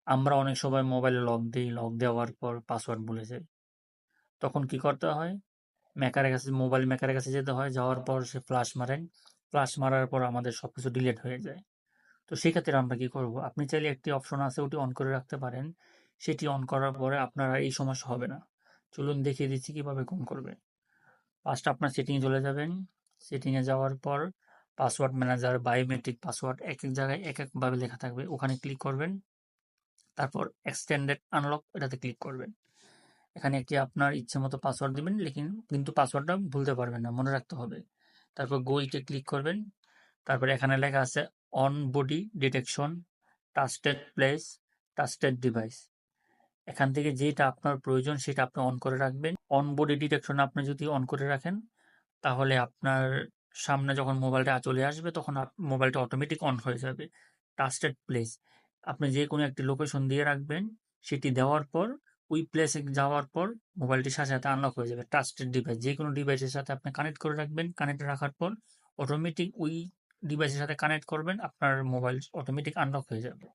আমরা অনেক সময় মোবাইলে লক দিই, লক দেওয়ার পর পাসওয়ার্ড ভুলে যাই। তখন কি করতে হয়? মোবাইল মেকারের কাছে যেতে হয়, যাওয়ার পর সে ফ্লাশ মারেন। ফ্লাশ মারার পর আমাদের সবকিছু ডিলিট হয়ে যায়। তো সেক্ষেত্রে আমরা কি করব? আপনি চাইলে একটি অপশন আছে, ওটি অন করে রাখতে পারেন। সেটি অন করার পরে আপনার আর এই সমস্যা হবে না। চলুন দেখিয়ে দিচ্ছি কিভাবে কম করবেন। ফার্স্ট আপনার সেটিংয়ে চলে যাবেন। সেটিংয়ে যাওয়ার পর পাসওয়ার্ড ম্যানেজার, বায়োমেট্রিক পাসওয়ার্ড এক জায়গায় একভাবে লেখা থাকবে। ওখানে ক্লিক করবেন। তারপর এক্সটেন্ডেড আনলক এটাতে ক্লিক করবেন। এখানে একটি আপনার ইচ্ছে মতো পাসওয়ার্ড দিবেন, কিন্তু পাসওয়ার্ডটা ভুলতে পারবেন না, মনে রাখতে হবে। তারপর গোইতে ক্লিক করবেন। তারপর এখানে লেখা আছে on body detection, trusted place, trusted device. এখান থেকে যেটা আপনার প্রয়োজন সেটা আপনি অন করে রাখবেন। অন বডি ডিটেকশন আপনি যদি অন করে রাখেন, তাহলে আপনার সামনে যখন মোবাইলটা চলে আসবে তখন মোবাইলটা অটোমেটিক অন হয়ে যাবে। ট্রাস্টেড প্লেস, আপনি যে কোনো একটি লোকেশন দিয়ে রাখবেন। সেটি দেওয়ার পর ওই প্লেসে যাওয়ার পর মোবাইলটির সাথে সাথে আনলক হয়ে যাবে। ট্রাস্টেড ডিভাইস, যে কোনো ডিভাইসের সাথে আপনি কানেক্ট করে রাখবেন। কানেক্ট রাখার পর অটোমেটিক ওই ডিভাইসের সাথে কানেক্ট করবেন, আপনার মোবাইল অটোমেটিক আনলক হয়ে যাবে।